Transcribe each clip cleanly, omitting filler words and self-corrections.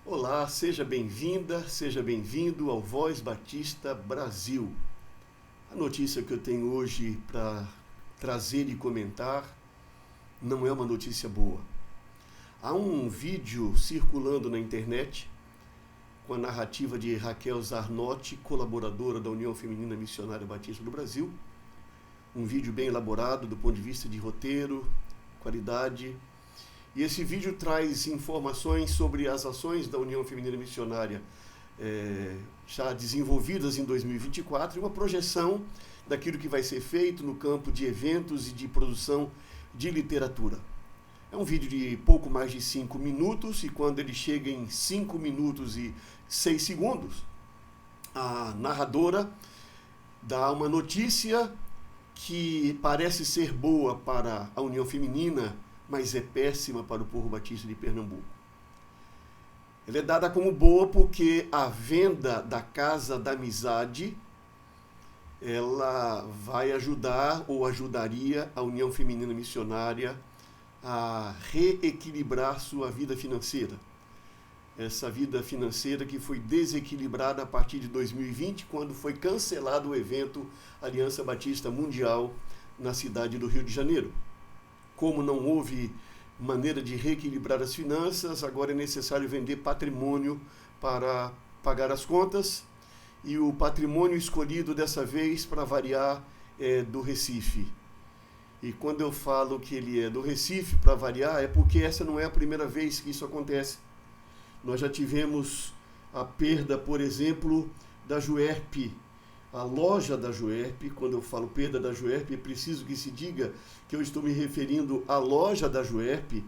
Olá, seja bem-vinda, seja bem-vindo ao Voz Batista Brasil. A notícia que eu tenho hoje para trazer e comentar não é uma notícia boa. Há um vídeo circulando na internet com a narrativa de Raquel Zarnotti, colaboradora da União Feminina Missionária Batista do Brasil. Um vídeo bem elaborado do ponto de vista de roteiro, qualidade. E esse vídeo traz informações sobre as ações da União Feminina Missionária já desenvolvidas em 2024 e uma projeção daquilo que vai ser feito no campo de eventos e de produção de literatura. É um vídeo de pouco mais de 5 minutos e quando ele chega em 5 minutos e 6 segundos, a narradora dá uma notícia que parece ser boa para a União Feminina, mas é péssima para o povo batista de Pernambuco. Ela é dada como boa porque a venda da Casa da Amizade, ela vai ajudar ou ajudaria a União Feminina Missionária a reequilibrar sua vida financeira. Essa vida financeira que foi desequilibrada a partir de 2020, quando foi cancelado o evento Aliança Batista Mundial na cidade do Rio de Janeiro. Como não houve maneira de reequilibrar as finanças, agora é necessário vender patrimônio para pagar as contas. E o patrimônio escolhido dessa vez, para variar, é do Recife. E quando eu falo que ele é do Recife, para variar, é porque essa não é a primeira vez que isso acontece. Nós já tivemos a perda, por exemplo, da Juerp, a loja da Juerp. Quando eu falo perda da Juerp, é preciso que se diga que eu estou me referindo à loja da Juerp,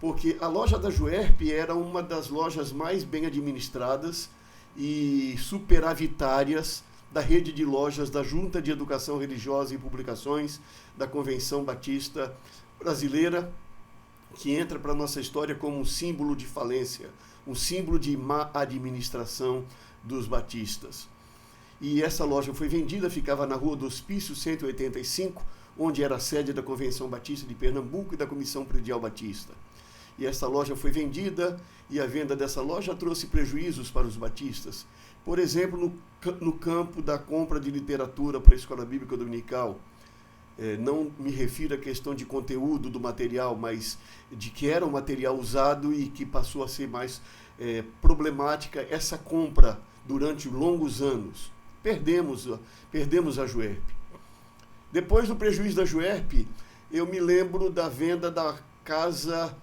porque a loja da Juerp era uma das lojas mais bem administradas e superavitárias da rede de lojas da Junta de Educação Religiosa e Publicações da Convenção Batista Brasileira, que entra para a nossa história como um símbolo de falência, um símbolo de má administração dos batistas. E essa loja foi vendida, ficava na Rua do Hospício 185, onde era a sede da Convenção Batista de Pernambuco e da Comissão Predial Batista. E essa loja foi vendida e a venda dessa loja trouxe prejuízos para os batistas. Por exemplo, no campo da compra de literatura para a Escola Bíblica Dominical. Não me refiro à questão de conteúdo do material, mas de que era um material usado e que passou a ser mais problemática essa compra durante longos anos. Perdemos a Juerp. Depois do prejuízo da Juerp, eu me lembro da venda da casa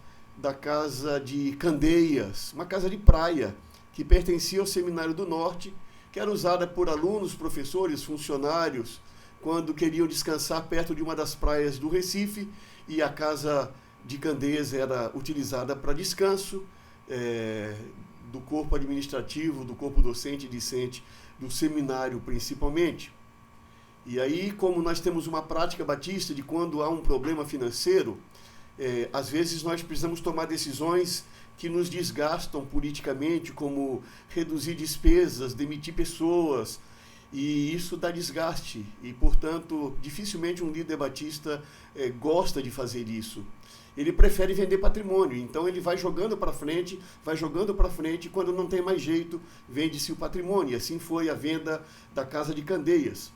de Candeias, uma casa de praia que pertencia ao Seminário do Norte, que era usada por alunos, professores, funcionários, quando queriam descansar perto de uma das praias do Recife, e a casa de Candeias era utilizada para descanso do corpo administrativo, do corpo docente e discente do seminário principalmente. E aí, como nós temos uma prática batista de quando há um problema financeiro, às vezes nós precisamos tomar decisões que nos desgastam politicamente, como reduzir despesas, demitir pessoas, e isso dá desgaste. E, portanto, dificilmente um líder batista gosta de fazer isso. Ele prefere vender patrimônio, então ele vai jogando para frente, e quando não tem mais jeito, vende-se o patrimônio. E assim foi a venda da Casa de Candeias.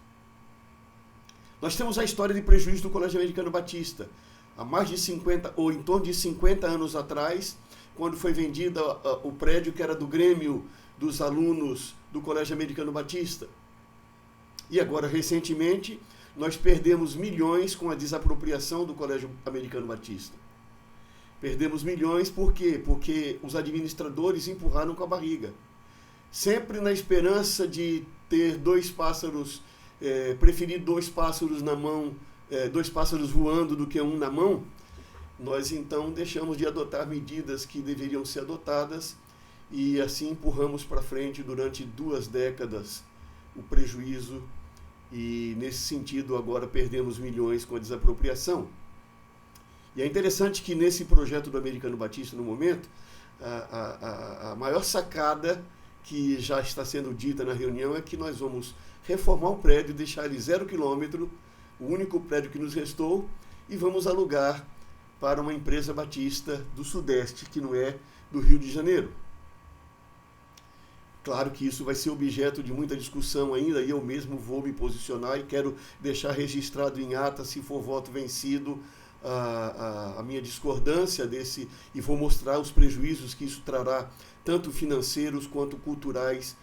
Nós temos a história de prejuízo do Colégio Americano Batista. Há mais de 50, ou em torno de 50 anos atrás, quando foi vendido o prédio que era do Grêmio dos alunos do Colégio Americano Batista. E agora, recentemente, nós perdemos milhões com a desapropriação do Colégio Americano Batista. Perdemos milhões por quê? Porque os administradores empurraram com a barriga. Sempre na esperança de ter preferir dois pássaros na mão, dois pássaros voando do que um na mão, nós então deixamos de adotar medidas que deveriam ser adotadas e assim empurramos para frente durante 2 décadas o prejuízo e nesse sentido agora perdemos milhões com a desapropriação. E é interessante que nesse projeto do Americano Batista no momento, a maior sacada que já está sendo dita na reunião é que nós vamos reformar o prédio, deixar ele 0 quilômetro, o único prédio que nos restou, e vamos alugar para uma empresa batista do Sudeste, que não é do Rio de Janeiro. Claro que isso vai ser objeto de muita discussão ainda, e eu mesmo vou me posicionar e quero deixar registrado em ata, se for voto vencido, a minha discordância desse, e vou mostrar os prejuízos que isso trará, tanto financeiros quanto culturais,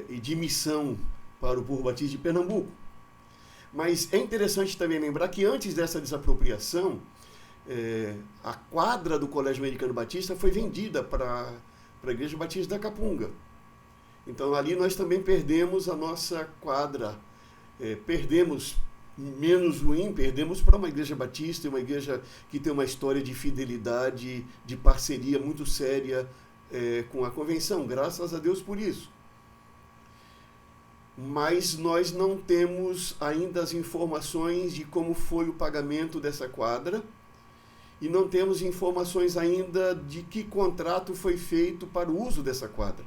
e de missão para o povo batista de Pernambuco. Mas é interessante também lembrar que antes dessa desapropriação, a quadra do Colégio Americano Batista foi vendida para a Igreja Batista da Capunga. Então ali nós também perdemos a nossa quadra, perdemos, menos ruim, perdemos para uma igreja batista, uma igreja que tem uma história de fidelidade, de parceria muito séria com a convenção, graças a Deus por isso. Mas nós não temos ainda as informações de como foi o pagamento dessa quadra, e não temos informações ainda de que contrato foi feito para o uso dessa quadra.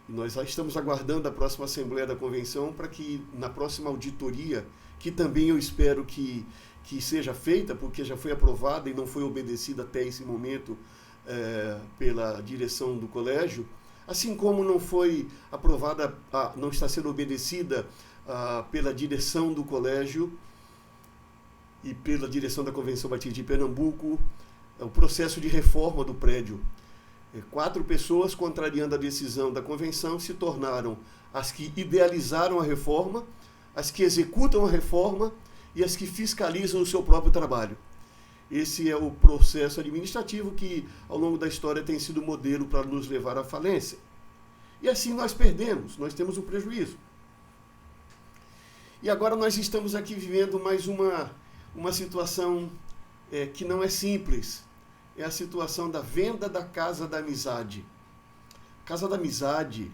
E nós já estamos aguardando a próxima Assembleia da Convenção para que, na próxima auditoria, que também eu espero que seja feita, porque já foi aprovada e não foi obedecida até esse momento pela direção do colégio, assim como não foi aprovada, não está sendo obedecida pela direção do colégio e pela direção da Convenção Batista de Pernambuco, o processo de reforma do prédio. 4 pessoas, contrariando a decisão da convenção, se tornaram as que idealizaram a reforma, as que executam a reforma e as que fiscalizam o seu próprio trabalho. Esse é o processo administrativo que, ao longo da história, tem sido modelo para nos levar à falência. E assim nós perdemos, nós temos um prejuízo. E agora nós estamos aqui vivendo mais uma situação que não é simples. É a situação da venda da Casa da Amizade. Casa da Amizade,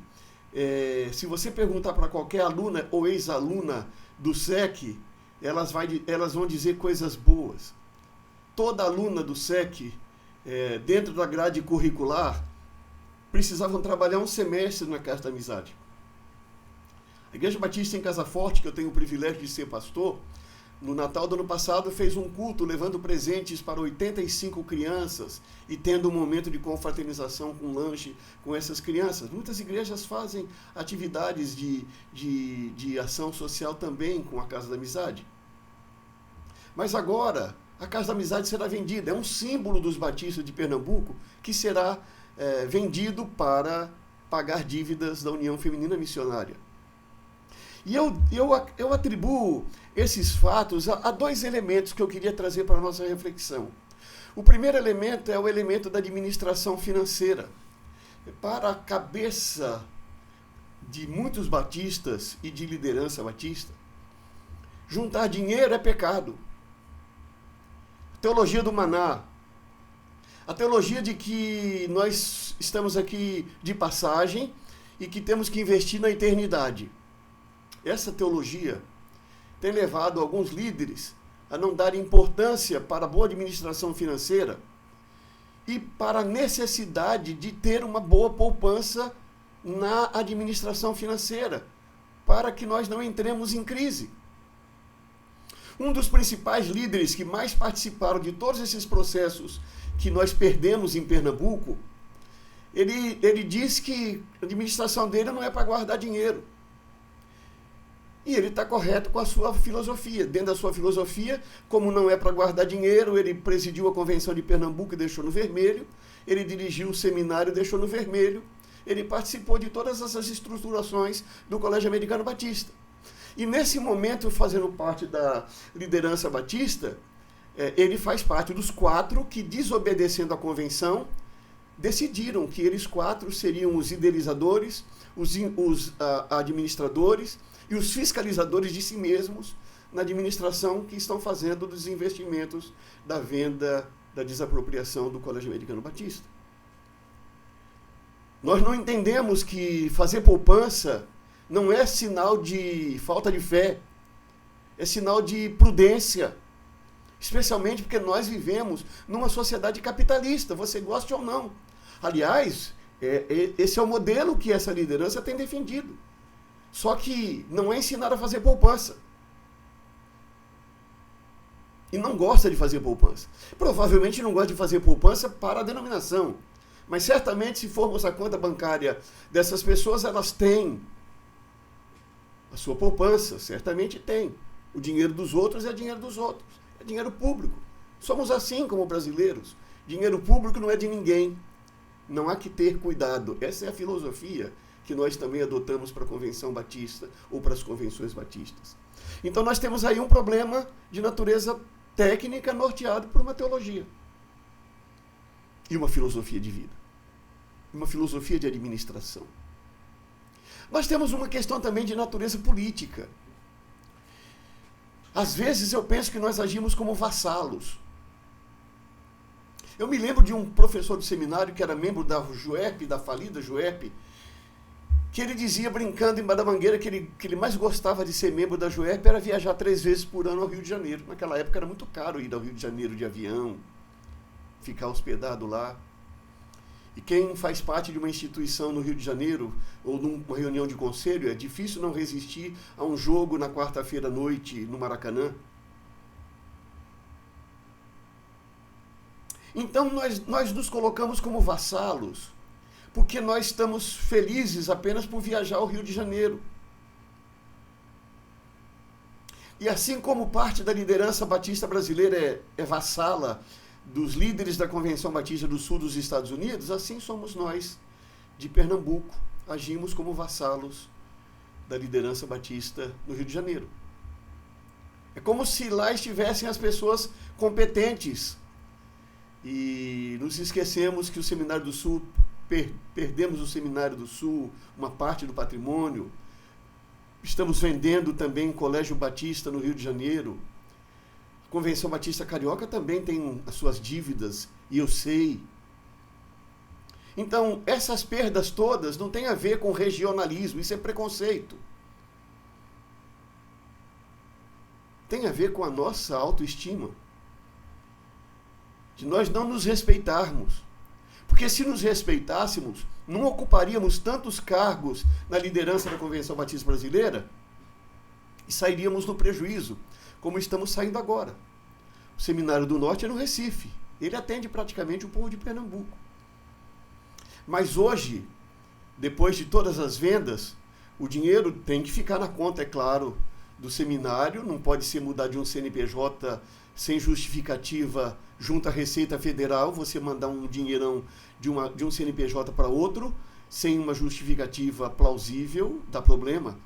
se você perguntar para qualquer aluna ou ex-aluna do SEC, elas vão dizer coisas boas. Toda aluna do SEC, dentro da grade curricular, precisavam trabalhar um semestre na Casa da Amizade. A Igreja Batista em Casa Forte, que eu tenho o privilégio de ser pastor, no Natal do ano passado fez um culto levando presentes para 85 crianças e tendo um momento de confraternização com lanche com essas crianças. Muitas igrejas fazem atividades de ação social também com a Casa da Amizade. Mas agora a Casa da Amizade será vendida. É um símbolo dos batistas de Pernambuco que será vendido para pagar dívidas da União Feminina Missionária. E eu atribuo esses fatos a 2 elementos que eu queria trazer para a nossa reflexão. O primeiro elemento é o elemento da administração financeira. Para a cabeça de muitos batistas e de liderança batista, juntar dinheiro é pecado. Teologia do maná. A teologia de que nós estamos aqui de passagem e que temos que investir na eternidade. Essa teologia tem levado alguns líderes a não dar importância para a boa administração financeira e para a necessidade de ter uma boa poupança na administração financeira, para que nós não entremos em crise. Um dos principais líderes que mais participaram de todos esses processos que nós perdemos em Pernambuco, ele diz que a administração dele não é para guardar dinheiro. E ele está correto com a sua filosofia. Dentro da sua filosofia, como não é para guardar dinheiro, ele presidiu a Convenção de Pernambuco e deixou no vermelho, ele dirigiu o seminário e deixou no vermelho, ele participou de todas essas estruturações do Colégio Americano Batista. E nesse momento, fazendo parte da liderança batista, ele faz parte dos 4 que, desobedecendo a convenção, decidiram que eles 4 seriam os idealizadores, os administradores e os fiscalizadores de si mesmos na administração que estão fazendo dos investimentos da venda, da desapropriação do Colégio Americano Batista. Nós não entendemos que fazer poupança não é sinal de falta de fé, é sinal de prudência, especialmente porque nós vivemos numa sociedade capitalista, você goste ou não. Aliás, esse é o modelo que essa liderança tem defendido. Só que não é ensinar a fazer poupança. E não gosta de fazer poupança. Provavelmente não gosta de fazer poupança para a denominação. Mas certamente, se formos a conta bancária dessas pessoas, elas têm a sua poupança, certamente tem. O dinheiro dos outros é dinheiro dos outros, é dinheiro público. Somos assim como brasileiros. Dinheiro público não é de ninguém. Não há que ter cuidado. Essa é a filosofia que nós também adotamos para a Convenção Batista ou para as convenções batistas. Então nós temos aí um problema de natureza técnica norteado por uma teologia e uma filosofia de vida, uma filosofia de administração. Nós temos uma questão também de natureza política. Às vezes eu penso que nós agimos como vassalos. Eu me lembro de um professor de seminário que era membro da JUEP, da falida JUEP, que ele dizia, brincando em da Mangueira, que ele mais gostava de ser membro da JUEP era viajar 3 vezes por ano ao Rio de Janeiro. Naquela época era muito caro ir ao Rio de Janeiro de avião, ficar hospedado lá. E quem faz parte de uma instituição no Rio de Janeiro, ou numa reunião de conselho, é difícil não resistir a um jogo na quarta-feira à noite no Maracanã. Então nós nos colocamos como vassalos, porque nós estamos felizes apenas por viajar ao Rio de Janeiro. E assim como parte da liderança batista brasileira é vassala dos líderes da Convenção Batista do Sul dos Estados Unidos, assim somos nós, de Pernambuco, agimos como vassalos da liderança batista no Rio de Janeiro. É como se lá estivessem as pessoas competentes e nos esquecemos que o Seminário do Sul, perdemos o Seminário do Sul, uma parte do patrimônio, estamos vendendo também o Colégio Batista no Rio de Janeiro. A Convenção Batista Carioca também tem as suas dívidas, e eu sei. Então, essas perdas todas não têm a ver com regionalismo, isso é preconceito. Tem a ver com a nossa autoestima, de nós não nos respeitarmos. Porque se nos respeitássemos, não ocuparíamos tantos cargos na liderança da Convenção Batista Brasileira e sairíamos no prejuízo, como estamos saindo agora. O Seminário do Norte é no Recife. Ele atende praticamente o povo de Pernambuco. Mas hoje, depois de todas as vendas, o dinheiro tem que ficar na conta, é claro, do seminário, não pode ser mudado de um CNPJ sem justificativa junto à Receita Federal, você mandar um dinheirão de um CNPJ para outro, sem uma justificativa plausível, dá problema.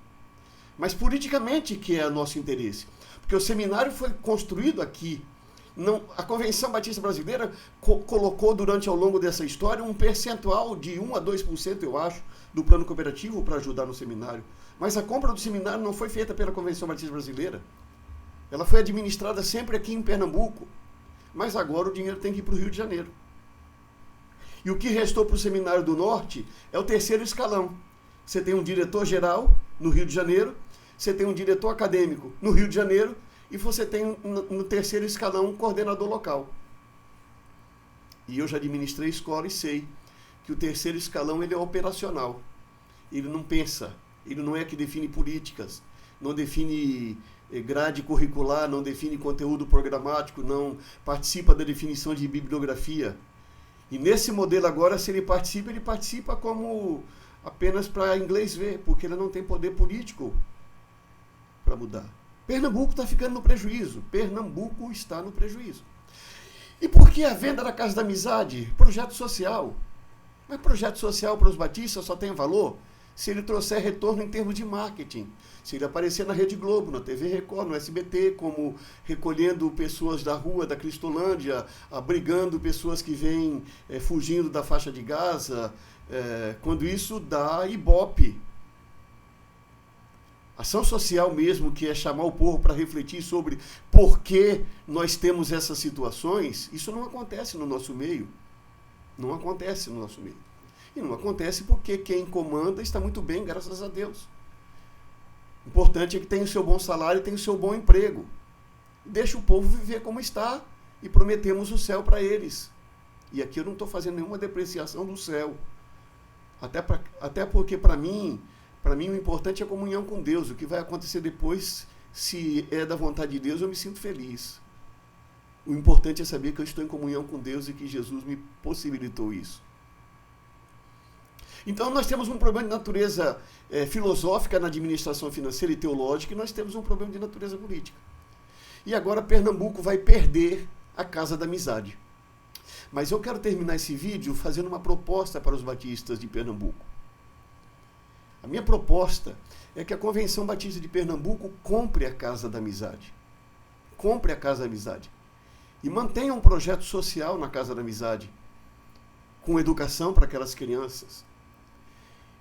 Mas politicamente que é o nosso interesse. Porque o seminário foi construído aqui. A Convenção Batista Brasileira colocou durante ao longo dessa história um percentual de 1 a 2%, eu acho, do plano cooperativo para ajudar no seminário. Mas a compra do seminário não foi feita pela Convenção Batista Brasileira. Ela foi administrada sempre aqui em Pernambuco. Mas agora o dinheiro tem que ir para o Rio de Janeiro. E o que restou para o Seminário do Norte é o terceiro escalão. Você tem um diretor-geral no Rio de Janeiro, você tem um diretor acadêmico no Rio de Janeiro, e você tem no terceiro escalão um coordenador local. E eu já administrei escola e sei que o terceiro escalão ele é operacional. Ele não pensa, ele não é que define políticas, não define grade curricular, não define conteúdo programático, não participa da definição de bibliografia. E nesse modelo agora, se ele participa como apenas para inglês ver, porque ele não tem poder político para mudar. Pernambuco está ficando no prejuízo. Pernambuco está no prejuízo. E por que a venda da Casa da Amizade? Projeto social. Mas projeto social para os batistas só tem valor se ele trouxer retorno em termos de marketing. Se ele aparecer na Rede Globo, na TV Record, no SBT, como recolhendo pessoas da rua da Cristolândia, abrigando pessoas que vêm fugindo da faixa de Gaza, quando isso dá ibope. Ação social mesmo, que é chamar o povo para refletir sobre por que nós temos essas situações, isso não acontece no nosso meio. Não acontece no nosso meio. E não acontece porque quem comanda está muito bem, graças a Deus. O importante é que tenha o seu bom salário e tenha o seu bom emprego. Deixa o povo viver como está e prometemos o céu para eles. E aqui eu não estou fazendo nenhuma depreciação do céu. Até porque para mim o importante é a comunhão com Deus. O que vai acontecer depois, se é da vontade de Deus, eu me sinto feliz. O importante é saber que eu estou em comunhão com Deus e que Jesus me possibilitou isso. Então nós temos um problema de natureza filosófica na administração financeira e teológica, e nós temos um problema de natureza política. E agora Pernambuco vai perder a Casa da Amizade. Mas eu quero terminar esse vídeo fazendo uma proposta para os batistas de Pernambuco. A minha proposta é que a Convenção Batista de Pernambuco compre a Casa da Amizade. Compre a Casa da Amizade. E mantenha um projeto social na Casa da Amizade, com educação para aquelas crianças.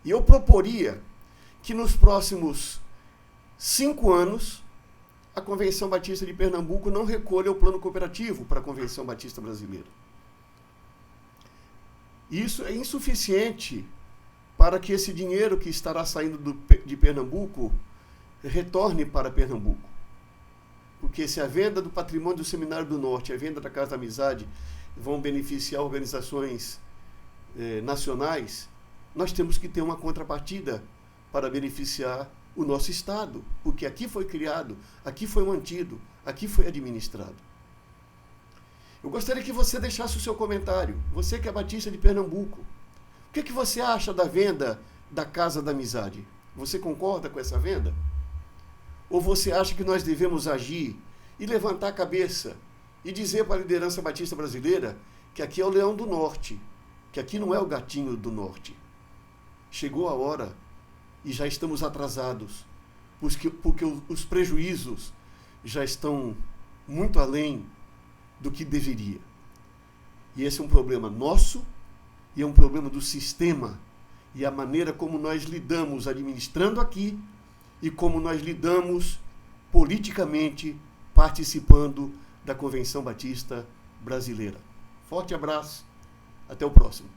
E eu proporia que nos próximos 5 anos, a Convenção Batista de Pernambuco não recolha o plano cooperativo para a Convenção Batista Brasileira. Isso é insuficiente para que esse dinheiro que estará saindo de Pernambuco retorne para Pernambuco. Porque se a venda do patrimônio do Seminário do Norte e a venda da Casa da Amizade vão beneficiar organizações nacionais, nós temos que ter uma contrapartida para beneficiar o nosso Estado, porque aqui foi criado, aqui foi mantido, aqui foi administrado. Eu gostaria que você deixasse o seu comentário, você que é batista de Pernambuco. O que você acha da venda da Casa da Amizade? Você concorda com essa venda? Ou você acha que nós devemos agir e levantar a cabeça e dizer para a liderança batista brasileira que aqui é o Leão do Norte, que aqui não é o Gatinho do Norte? Chegou a hora e já estamos atrasados, porque os prejuízos já estão muito além do que deveria. E esse é um problema nosso e é um problema do sistema e a maneira como nós lidamos administrando aqui e como nós lidamos politicamente participando da Convenção Batista Brasileira. Forte abraço, até o próximo.